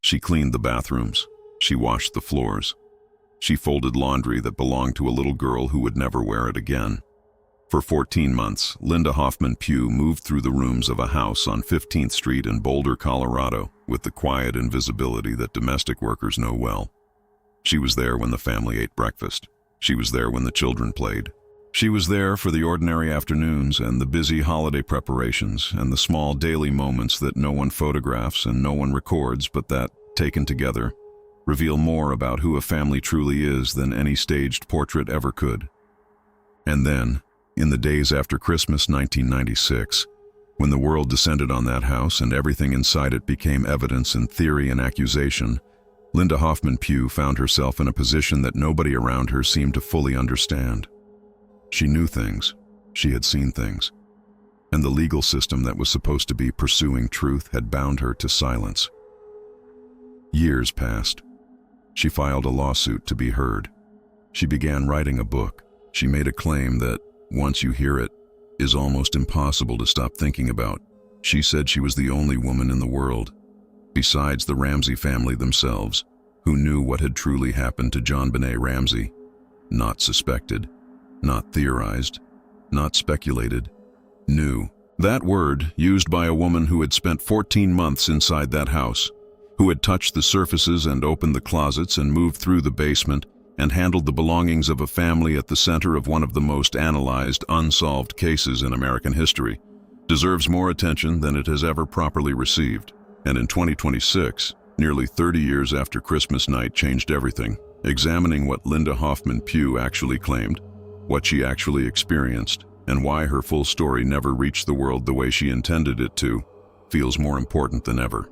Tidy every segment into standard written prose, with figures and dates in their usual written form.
She cleaned the bathrooms. She washed the floors. She folded laundry that belonged to a little girl who would never wear it again. For 14 months, Linda Hoffman Pew moved through the rooms of a house on 15th Street in Boulder, Colorado, with the quiet invisibility that domestic workers know well. She was there when the family ate breakfast. She was there when the children played. She was there for the ordinary afternoons and the busy holiday preparations and the small daily moments that no one photographs and no one records, but that, taken together, reveal more about who a family truly is than any staged portrait ever could. And then, in the days after Christmas 1996, when the world descended on that house and everything inside it became evidence and theory and accusation, Linda Hoffman Pew found herself in a position that nobody around her seemed to fully understand. She knew things, she had seen things, and the legal system that was supposed to be pursuing truth had bound her to silence. Years passed. She filed a lawsuit to be heard. She began writing a book. She made a claim that, once you hear it, is almost impossible to stop thinking about. She said she was the only woman in the world, besides the Ramsay family themselves, who knew what had truly happened to JonBenét Ramsey. Not suspected, not theorized, not speculated. Knew. That word, used by a woman who had spent 14 months inside that house, who had touched the surfaces and opened the closets and moved through the basement and handled the belongings of a family at the center of one of the most analyzed, unsolved cases in American history, deserves more attention than it has ever properly received. And in 2026, nearly 30 years after Christmas night changed everything, examining what Linda Hoffman Pew actually claimed, what she actually experienced, and why her full story never reached the world the way she intended it to, feels more important than ever.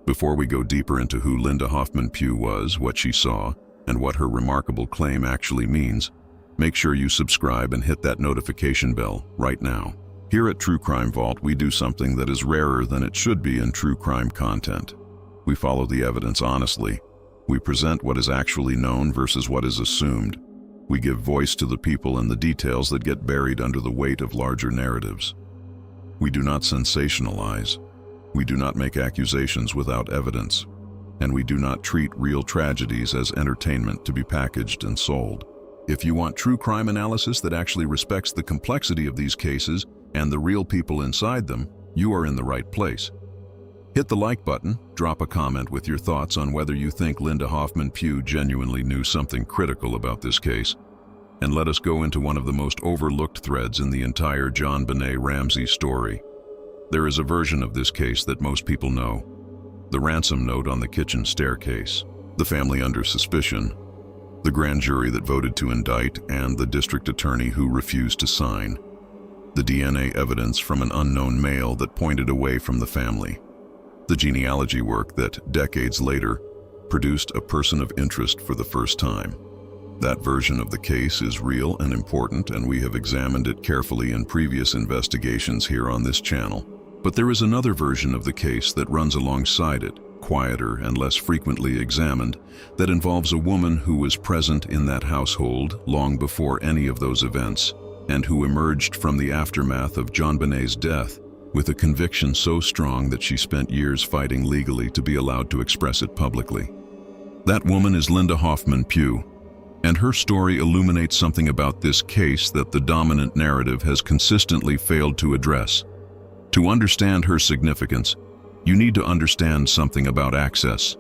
Before we go deeper into who Linda Hoffman Pew was, what she saw, and what her remarkable claim actually means, make sure you subscribe and hit that notification bell right now. Here at True Crime Vault, we do something that is rarer than it should be in true crime content. We follow the evidence honestly. We present what is actually known versus what is assumed. We give voice to the people and the details that get buried under the weight of larger narratives. We do not sensationalize. We do not make accusations without evidence. And we do not treat real tragedies as entertainment to be packaged and sold. If you want true crime analysis that actually respects the complexity of these cases and the real people inside them, you are in the right place. Hit the like button, drop a comment with your thoughts on whether you think Linda Hoffman Pew genuinely knew something critical about this case, and let us go into one of the most overlooked threads in the entire JonBenét Ramsey story. There is a version of this case that most people know. The ransom note on the kitchen staircase, the family under suspicion, the grand jury that voted to indict, and the district attorney who refused to sign. The DNA evidence from an unknown male that pointed away from the family. The genealogy work that, decades later, produced a person of interest for the first time. That version of the case is real and important, and we have examined it carefully in previous investigations here on this channel. But there is another version of the case that runs alongside it, quieter and less frequently examined, that involves a woman who was present in that household long before any of those events, and who emerged from the aftermath of JonBenét's death with a conviction so strong that she spent years fighting legally to be allowed to express it publicly. That woman is Linda Hoffman Pew, and her story illuminates something about this case that the dominant narrative has consistently failed to address. To understand her significance, you need to understand something about access.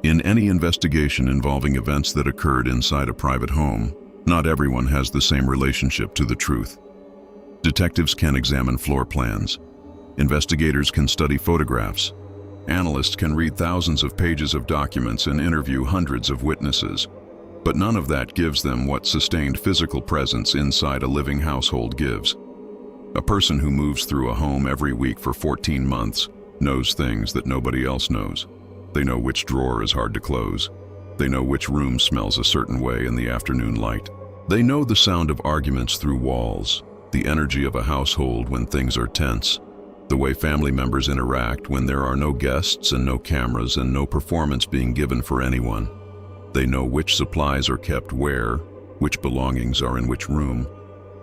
In any investigation involving events that occurred inside a private home, not everyone has the same relationship to the truth. Detectives can examine floor plans. Investigators can study photographs. Analysts can read thousands of pages of documents and interview hundreds of witnesses. But none of that gives them what sustained physical presence inside a living household gives. A person who moves through a home every week for 14 months knows things that nobody else knows. They know which drawer is hard to close. They know which room smells a certain way in the afternoon light. They know the sound of arguments through walls, the energy of a household when things are tense, the way family members interact when there are no guests and no cameras and no performance being given for anyone. They know which supplies are kept where, which belongings are in which room,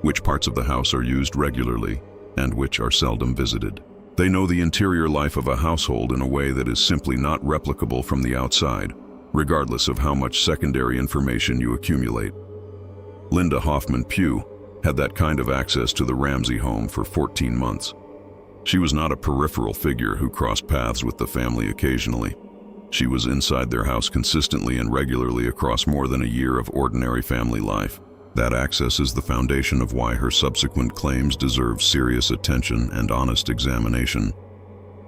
which parts of the house are used regularly, and which are seldom visited. They know the interior life of a household in a way that is simply not replicable from the outside, regardless of how much secondary information you accumulate. Linda Hoffman Pew had that kind of access to the Ramsay home for 14 months. She was not a peripheral figure who crossed paths with the family occasionally. She was inside their house consistently and regularly across more than a year of ordinary family life. That access is the foundation of why her subsequent claims deserve serious attention and honest examination.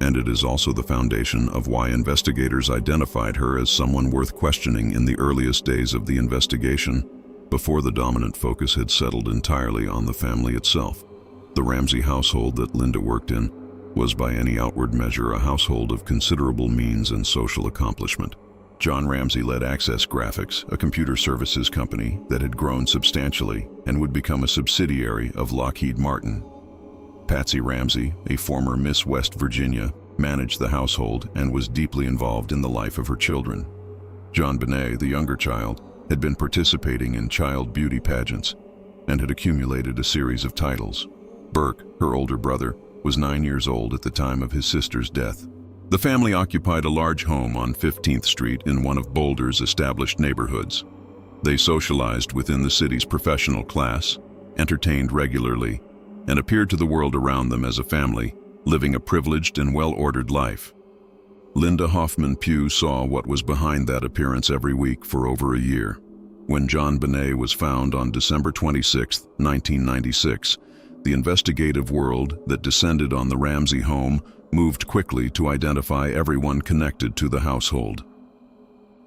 And it is also the foundation of why investigators identified her as someone worth questioning in the earliest days of the investigation, before the dominant focus had settled entirely on the family itself. The Ramsay household that Linda worked in was by any outward measure a household of considerable means and social accomplishment. John Ramsay led Access Graphics, a computer services company that had grown substantially and would become a subsidiary of Lockheed Martin. Patsy Ramsay, a former Miss West Virginia, managed the household and was deeply involved in the life of her children. JonBenét, the younger child, had been participating in child beauty pageants and had accumulated a series of titles. Burke, her older brother, was 9 years old at the time of his sister's death. The family occupied a large home on 15th Street in one of Boulder's established neighborhoods. They socialized within the city's professional class, entertained regularly, and appeared to the world around them as a family, living a privileged and well-ordered life. Linda Hoffman Pew saw what was behind that appearance every week for over a year. When JonBenét was found on December 26, 1996, the investigative world that descended on the Ramsay home moved quickly to identify everyone connected to the household.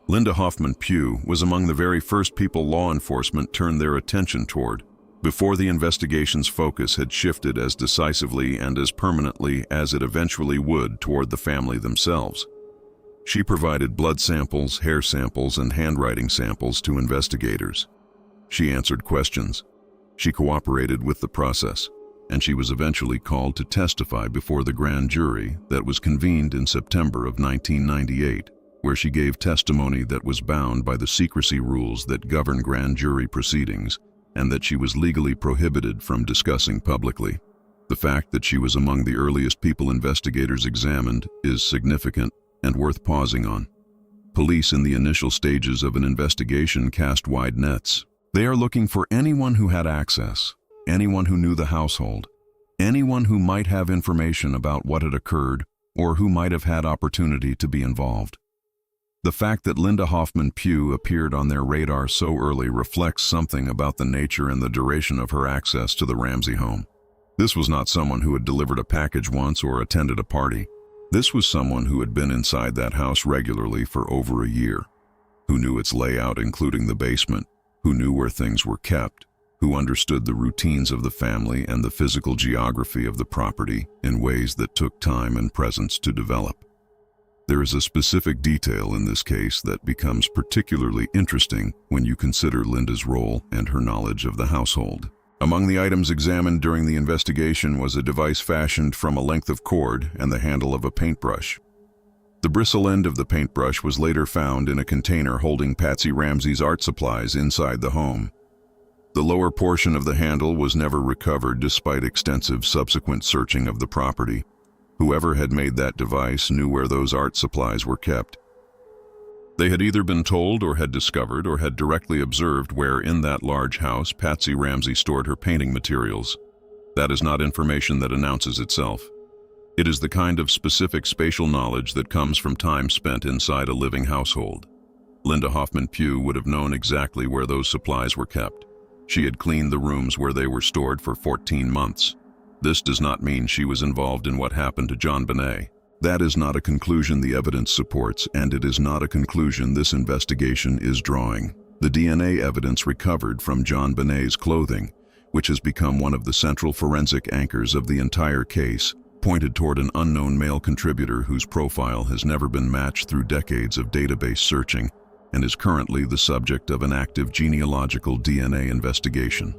Linda Hoffman Pew was among the very first people law enforcement turned their attention toward, before the investigation's focus had shifted as decisively and as permanently as it eventually would toward the family themselves. She provided blood samples, hair samples, and handwriting samples to investigators. She answered questions. She cooperated with the process, and she was eventually called to testify before the grand jury that was convened in September of 1998, where she gave testimony that was bound by the secrecy rules that govern grand jury proceedings, and that she was legally prohibited from discussing publicly. The fact that she was among the earliest people investigators examined is significant and worth pausing on. Police in the initial stages of an investigation cast wide nets. They are looking for anyone who had access, anyone who knew the household, anyone who might have information about what had occurred or who might have had opportunity to be involved. The fact that Linda Hoffman Pew appeared on their radar so early reflects something about the nature and the duration of her access to the Ramsay home. This was not someone who had delivered a package once or attended a party. This was someone who had been inside that house regularly for over a year, who knew its layout, including the basement, who knew where things were kept, who understood the routines of the family and the physical geography of the property in ways that took time and presence to develop. There is a specific detail in this case that becomes particularly interesting when you consider Linda's role and her knowledge of the household. Among the items examined during the investigation was a device fashioned from a length of cord and the handle of a paintbrush. The bristle end of the paintbrush was later found in a container holding Patsy Ramsay's art supplies inside the home. The lower portion of the handle was never recovered despite extensive subsequent searching of the property. Whoever had made that device knew where those art supplies were kept. They had either been told or had discovered or had directly observed where in that large house Patsy Ramsay stored her painting materials. That is not information that announces itself. It is the kind of specific spatial knowledge that comes from time spent inside a living household. Linda Hoffman Pew would have known exactly where those supplies were kept. She had cleaned the rooms where they were stored for 14 months. This does not mean she was involved in what happened to JonBenét. That is not a conclusion the evidence supports, and it is not a conclusion this investigation is drawing. The DNA evidence recovered from JonBenét's clothing, which has become one of the central forensic anchors of the entire case, pointed toward an unknown male contributor whose profile has never been matched through decades of database searching and is currently the subject of an active genealogical DNA investigation.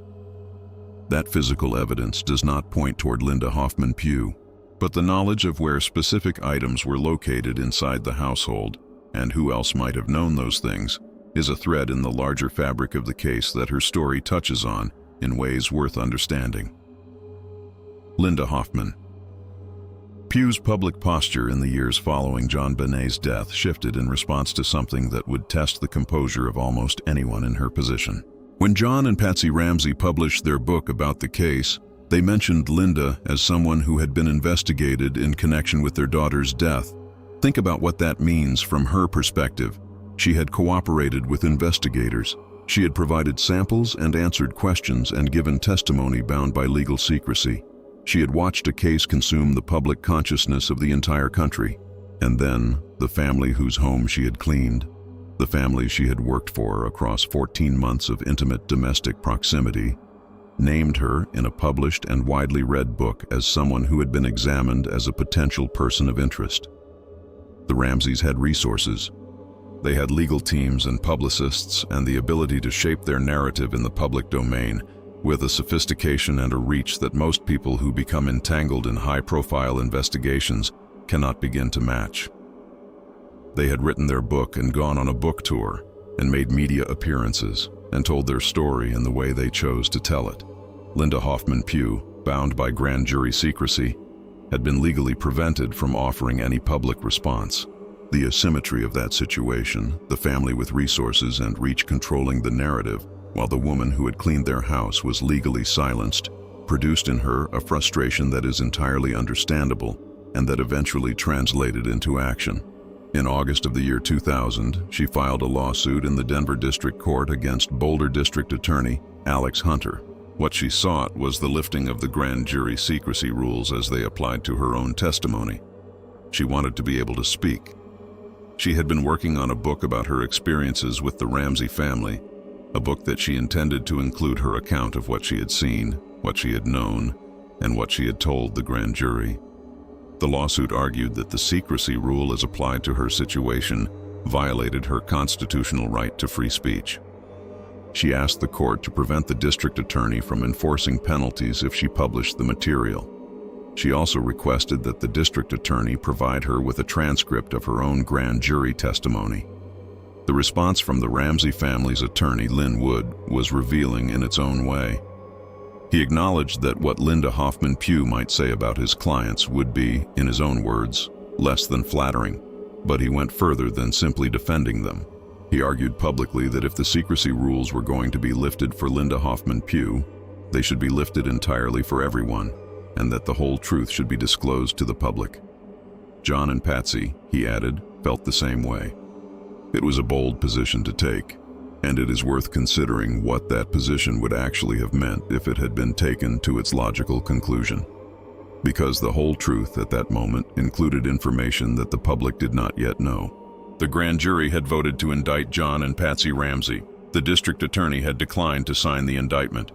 That physical evidence does not point toward Linda Hoffman Pew, but the knowledge of where specific items were located inside the household and who else might have known those things is a thread in the larger fabric of the case that her story touches on in ways worth understanding. Linda Hoffman. Pew's public posture in the years following JonBenét's death shifted in response to something that would test the composure of almost anyone in her position. When John and Patsy Ramsey published their book about the case, they mentioned Linda as someone who had been investigated in connection with their daughter's death. Think about what that means from her perspective. She had cooperated with investigators. She had provided samples and answered questions and given testimony bound by legal secrecy. She had watched a case consume the public consciousness of the entire country. And then, the family whose home she had cleaned, the family she had worked for across 14 months of intimate domestic proximity, named her in a published and widely read book as someone who had been examined as a potential person of interest. The Ramseys had resources. They had legal teams and publicists and the ability to shape their narrative in the public domain with a sophistication and a reach that most people who become entangled in high-profile investigations cannot begin to match. They had written their book and gone on a book tour and made media appearances and told their story in the way they chose to tell it. Linda Hoffman Pew, bound by grand jury secrecy, had been legally prevented from offering any public response. The asymmetry of that situation, the family with resources and reach controlling the narrative, while the woman who had cleaned their house was legally silenced, produced in her a frustration that is entirely understandable and that eventually translated into action. In August of the year 2000, she filed a lawsuit in the Denver District Court against Boulder District Attorney Alex Hunter. What she sought was the lifting of the grand jury secrecy rules as they applied to her own testimony. She wanted to be able to speak. She had been working on a book about her experiences with the Ramsey family, a book that she intended to include her account of what she had seen, what she had known, and what she had told the grand jury. The lawsuit argued that the secrecy rule as applied to her situation violated her constitutional right to free speech. She asked the court to prevent the district attorney from enforcing penalties if she published the material. She also requested that the district attorney provide her with a transcript of her own grand jury testimony. The response from the Ramsey family's attorney, Lynn Wood, was revealing in its own way. He acknowledged that what Linda Hoffman Pew might say about his clients would be, in his own words, less than flattering, but he went further than simply defending them. He argued publicly that if the secrecy rules were going to be lifted for Linda Hoffman Pew, they should be lifted entirely for everyone, and that the whole truth should be disclosed to the public. John and Patsy, he added, felt the same way. It was a bold position to take, and it is worth considering what that position would actually have meant if it had been taken to its logical conclusion. Because the whole truth at that moment included information that the public did not yet know. The grand jury had voted to indict John and Patsy Ramsey. The district attorney had declined to sign the indictment.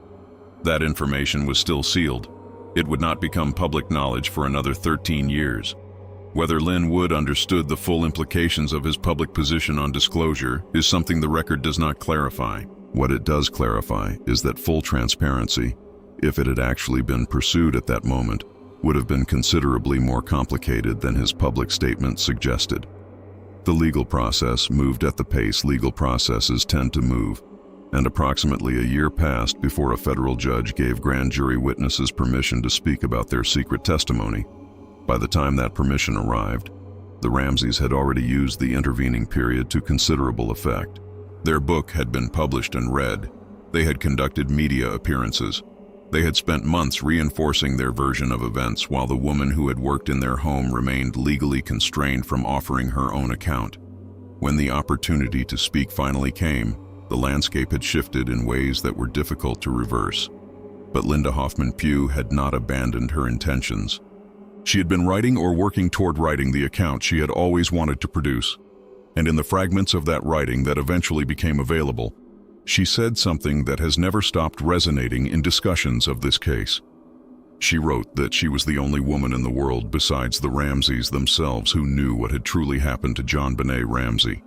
That information was still sealed. It would not become public knowledge for another 13 years. Whether Lynn Wood understood the full implications of his public position on disclosure is something the record does not clarify. What it does clarify is that full transparency, if it had actually been pursued at that moment, would have been considerably more complicated than his public statement suggested. The legal process moved at the pace legal processes tend to move, and approximately a year passed before a federal judge gave grand jury witnesses permission to speak about their secret testimony. By the time that permission arrived, the Ramseys had already used the intervening period to considerable effect. Their book had been published and read. They had conducted media appearances. They had spent months reinforcing their version of events while the woman who had worked in their home remained legally constrained from offering her own account. When the opportunity to speak finally came, the landscape had shifted in ways that were difficult to reverse. But Linda Hoffman Pew had not abandoned her intentions. She had been writing or working toward writing the account she had always wanted to produce. And in the fragments of that writing that eventually became available, she said something that has never stopped resonating in discussions of this case. She wrote that she was the only woman in the world besides the Ramseys themselves who knew what had truly happened to JonBenét Ramsey.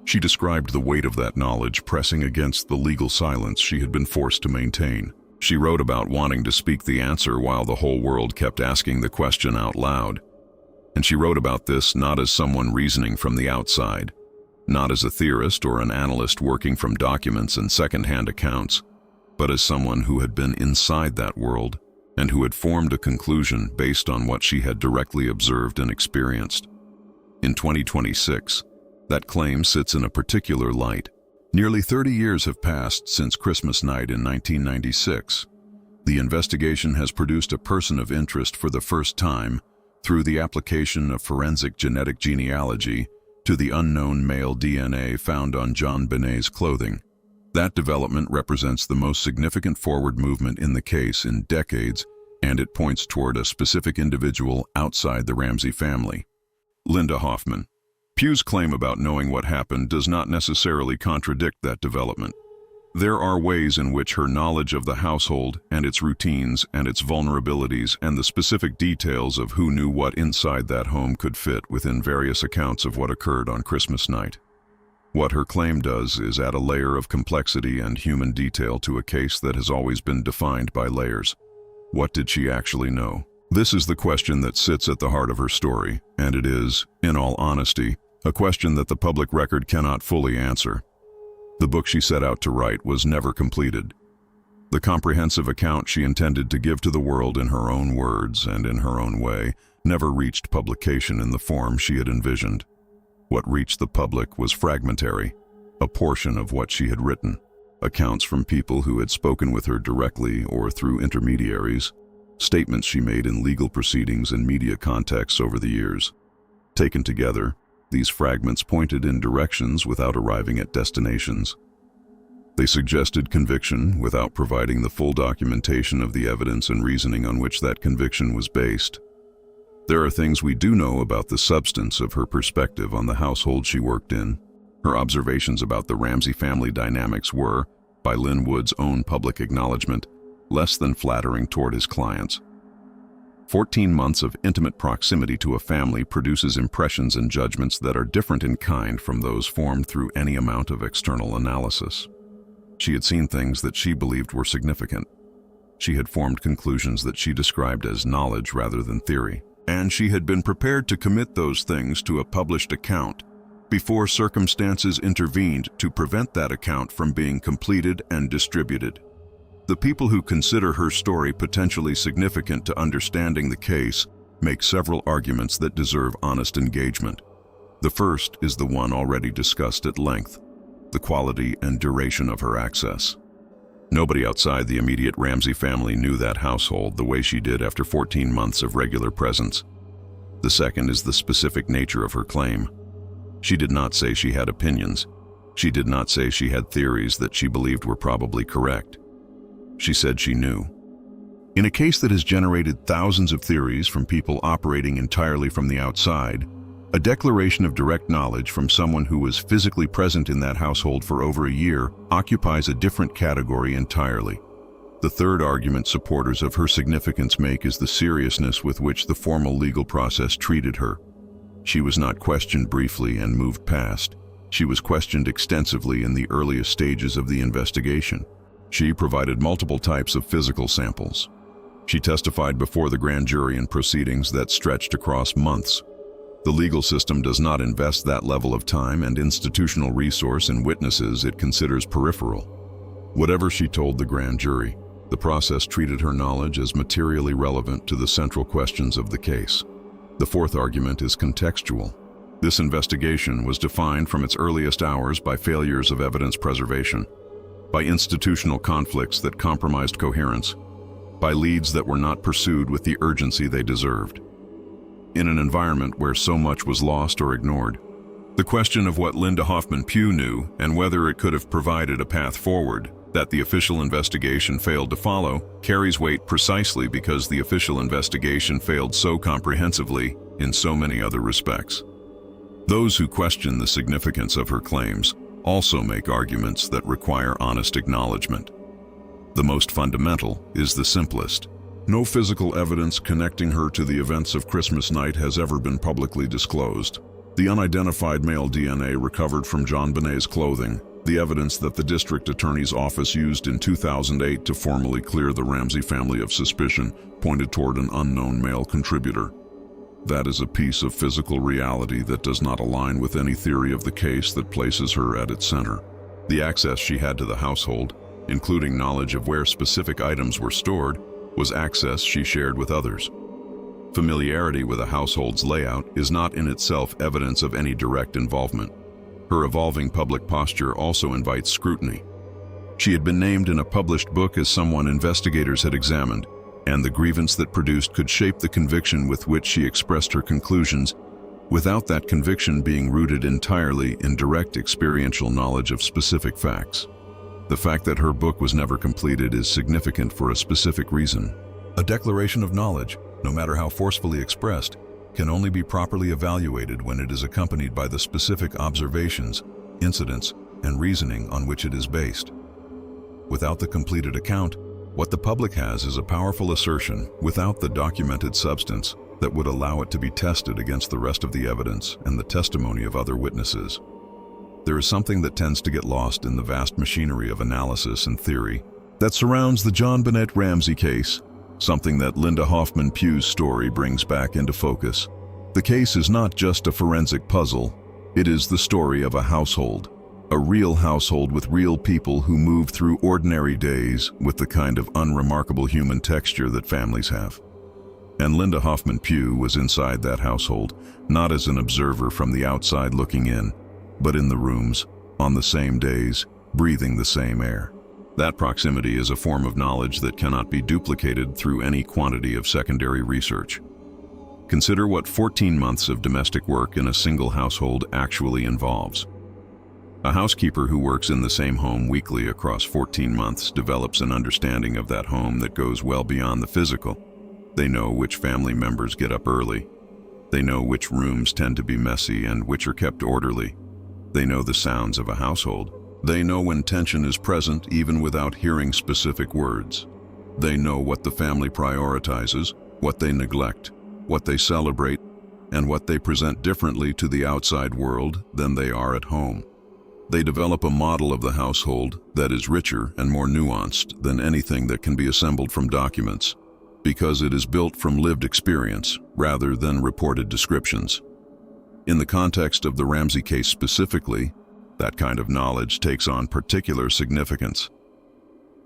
She described the weight of that knowledge pressing against the legal silence she had been forced to maintain. She wrote about wanting to speak the answer while the whole world kept asking the question out loud. And she wrote about this not as someone reasoning from the outside, not as a theorist or an analyst working from documents and second-hand accounts, but as someone who had been inside that world and who had formed a conclusion based on what she had directly observed and experienced. In 2026, that claim sits in a particular light. Nearly 30 years have passed since Christmas night in 1996. The investigation has produced a person of interest for the first time through the application of forensic genetic genealogy to the unknown male DNA found on JonBenét's clothing. That development represents the most significant forward movement in the case in decades, and it points toward a specific individual outside the Ramsay family. Linda Hoffman. Pew's claim about knowing what happened does not necessarily contradict that development. There are ways in which her knowledge of the household and its routines and its vulnerabilities and the specific details of who knew what inside that home could fit within various accounts of what occurred on Christmas night. What her claim does is add a layer of complexity and human detail to a case that has always been defined by layers. What did she actually know? This is the question that sits at the heart of her story, and it is, in all honesty, a question that the public record cannot fully answer. The book she set out to write was never completed. The comprehensive account she intended to give to the world in her own words and in her own way never reached publication in the form she had envisioned. What reached the public was fragmentary, a portion of what she had written, accounts from people who had spoken with her directly or through intermediaries, statements she made in legal proceedings and media contexts over the years. Taken together, these fragments pointed in directions without arriving at destinations. They suggested conviction without providing the full documentation of the evidence and reasoning on which that conviction was based. There are things we do know about the substance of her perspective on the household she worked in. Her observations about the Ramsay family dynamics were, by Lin Wood's own public acknowledgement, less than flattering toward his clients. 14 months of intimate proximity to a family produces impressions and judgments that are different in kind from those formed through any amount of external analysis. She had seen things that she believed were significant. She had formed conclusions that she described as knowledge rather than theory. And she had been prepared to commit those things to a published account before circumstances intervened to prevent that account from being completed and distributed. The people who consider her story potentially significant to understanding the case make several arguments that deserve honest engagement. The first is the one already discussed at length, the quality and duration of her access. Nobody outside the immediate Ramsay family knew that household the way she did after 14 months of regular presence. The second is the specific nature of her claim. She did not say she had opinions. She did not say she had theories that she believed were probably correct. She said she knew. In a case that has generated thousands of theories from people operating entirely from the outside, a declaration of direct knowledge from someone who was physically present in that household for over a year occupies a different category entirely. The third argument supporters of her significance make is the seriousness with which the formal legal process treated her. She was not questioned briefly and moved past. She was questioned extensively in the earliest stages of the investigation. She provided multiple types of physical samples. She testified before the grand jury in proceedings that stretched across months. The legal system does not invest that level of time and institutional resource in witnesses it considers peripheral. Whatever she told the grand jury, the process treated her knowledge as materially relevant to the central questions of the case. The fourth argument is contextual. This investigation was defined from its earliest hours by failures of evidence preservation, by institutional conflicts that compromised coherence, by leads that were not pursued with the urgency they deserved. In an environment where so much was lost or ignored, the question of what Linda Hoffman Pew knew and whether it could have provided a path forward that the official investigation failed to follow carries weight precisely because the official investigation failed so comprehensively in so many other respects. Those who question the significance of her claims also make arguments that require honest acknowledgement. The most fundamental is the simplest. No physical evidence connecting her to the events of Christmas night has ever been publicly disclosed. The unidentified male DNA recovered from JonBenét's clothing, the evidence that the district attorney's office used in 2008 to formally clear the Ramsay family of suspicion, pointed toward an unknown male contributor. That is a piece of physical reality that does not align with any theory of the case that places her at its center. The access she had to the household, including knowledge of where specific items were stored, was access she shared with others. Familiarity with a household's layout is not in itself evidence of any direct involvement. Her evolving public posture also invites scrutiny. She had been named in a published book as someone investigators had examined, and the grievance that produced could shape the conviction with which she expressed her conclusions, without that conviction being rooted entirely in direct experiential knowledge of specific facts. The fact that her book was never completed is significant for a specific reason. A declaration of knowledge, no matter how forcefully expressed, can only be properly evaluated when it is accompanied by the specific observations, incidents, and reasoning on which it is based. Without the completed account, what the public has is a powerful assertion without the documented substance that would allow it to be tested against the rest of the evidence and the testimony of other witnesses. There is something that tends to get lost in the vast machinery of analysis and theory that surrounds the JonBenét Ramsey case, something that Linda Hoffman Pew's story brings back into focus. The case is not just a forensic puzzle, it is the story of a household. A real household with real people who move through ordinary days with the kind of unremarkable human texture that families have. And Linda Hoffman Pew was inside that household, not as an observer from the outside looking in, but in the rooms, on the same days, breathing the same air. That proximity is a form of knowledge that cannot be duplicated through any quantity of secondary research. Consider what 14 months of domestic work in a single household actually involves. A housekeeper who works in the same home weekly across 14 months develops an understanding of that home that goes well beyond the physical. They know which family members get up early. They know which rooms tend to be messy and which are kept orderly. They know the sounds of a household. They know when tension is present even without hearing specific words. They know what the family prioritizes, what they neglect, what they celebrate, and what they present differently to the outside world than they are at home. They develop a model of the household that is richer and more nuanced than anything that can be assembled from documents, because it is built from lived experience rather than reported descriptions. In the context of the Ramsey case specifically, that kind of knowledge takes on particular significance.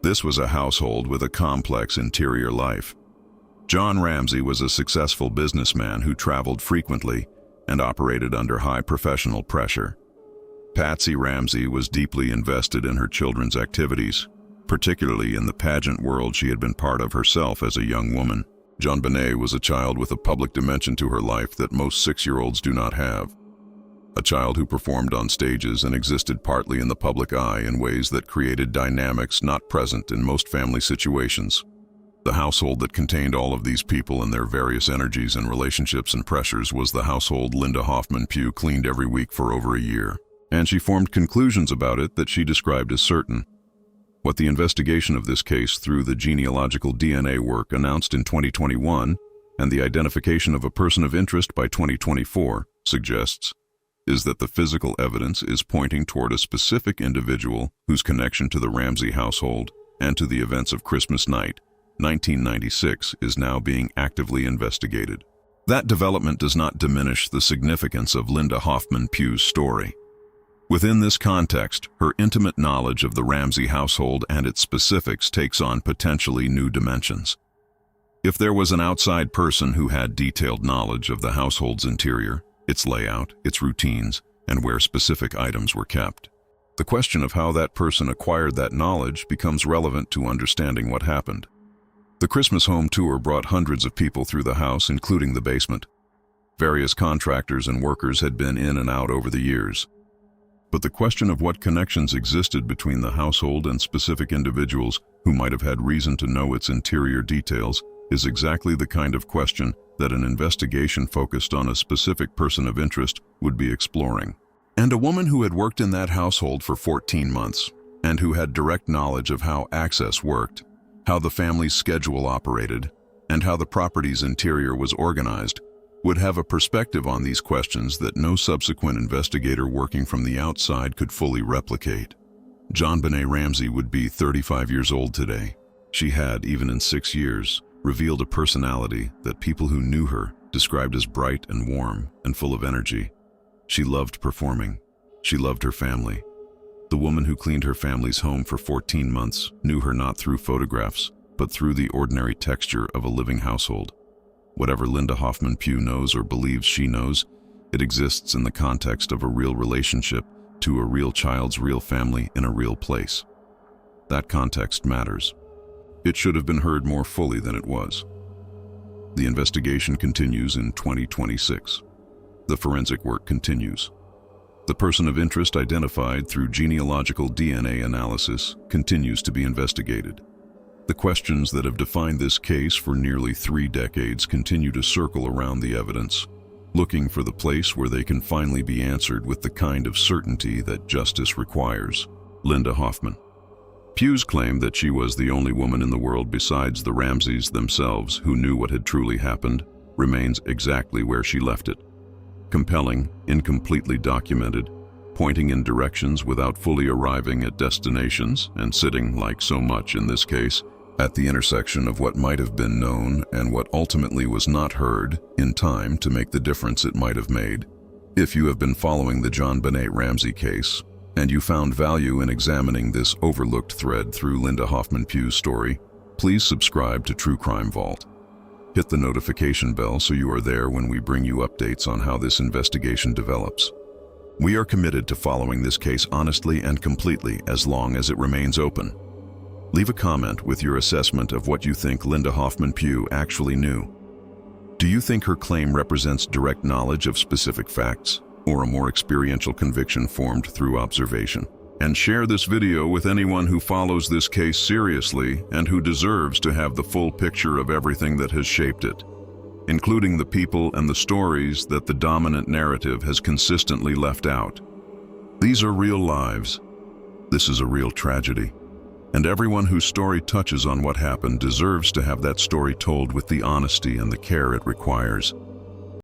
This was a household with a complex interior life. John Ramsay was a successful businessman who traveled frequently and operated under high professional pressure. Patsy Ramsay was deeply invested in her children's activities, particularly in the pageant world she had been part of herself as a young woman. JonBenét was a child with a public dimension to her life that most 6-year-olds do not have. A child who performed on stages and existed partly in the public eye in ways that created dynamics not present in most family situations. The household that contained all of these people and their various energies and relationships and pressures was the household Linda Hoffman Pew cleaned every week for over a year, and she formed conclusions about it that she described as certain. What the investigation of this case through the genealogical DNA work announced in 2021 and the identification of a person of interest by 2024 suggests is that the physical evidence is pointing toward a specific individual whose connection to the Ramsey household and to the events of Christmas night, 1996, is now being actively investigated. That development does not diminish the significance of Linda Hoffman Pew's story. Within this context, her intimate knowledge of the Ramsey household and its specifics takes on potentially new dimensions. If there was an outside person who had detailed knowledge of the household's interior, its layout, its routines, and where specific items were kept, the question of how that person acquired that knowledge becomes relevant to understanding what happened. The Christmas home tour brought hundreds of people through the house, including the basement. Various contractors and workers had been in and out over the years. But the question of what connections existed between the household and specific individuals who might have had reason to know its interior details is exactly the kind of question that an investigation focused on a specific person of interest would be exploring. And a woman who had worked in that household for 14 months, and who had direct knowledge of how access worked, how the family's schedule operated, and how the property's interior was organized, would have a perspective on these questions that no subsequent investigator working from the outside could fully replicate. JonBenét Ramsey would be 35 years old today. She had, even in 6 years, revealed a personality that people who knew her described as bright and warm and full of energy. She loved performing. She loved her family. The woman who cleaned her family's home for 14 months knew her not through photographs, but through the ordinary texture of a living household. Whatever Linda Hoffman Pew knows or believes she knows, it exists in the context of a real relationship to a real child's real family in a real place. That context matters. It should have been heard more fully than it was. The investigation continues in 2026. The forensic work continues. The person of interest identified through genealogical DNA analysis continues to be investigated. The questions that have defined this case for nearly 3 decades continue to circle around the evidence, looking for the place where they can finally be answered with the kind of certainty that justice requires. Linda Hoffman Pew's claim that she was the only woman in the world besides the Ramseys themselves who knew what had truly happened remains exactly where she left it. Compelling, incompletely documented, pointing in directions without fully arriving at destinations, and sitting, like so much in this case, at the intersection of what might have been known and what ultimately was not heard in time to make the difference it might have made. If you have been following the JonBenét Ramsey case, and you found value in examining this overlooked thread through Linda Hoffman Pew's story, please subscribe to True Crime Vault. Hit the notification bell so you are there when we bring you updates on how this investigation develops. We are committed to following this case honestly and completely as long as it remains open. Leave a comment with your assessment of what you think Linda Hoffman Pew actually knew. Do you think her claim represents direct knowledge of specific facts, or a more experiential conviction formed through observation? And share this video with anyone who follows this case seriously and who deserves to have the full picture of everything that has shaped it, including the people and the stories that the dominant narrative has consistently left out. These are real lives. This is a real tragedy. And everyone whose story touches on what happened deserves to have that story told with the honesty and the care it requires.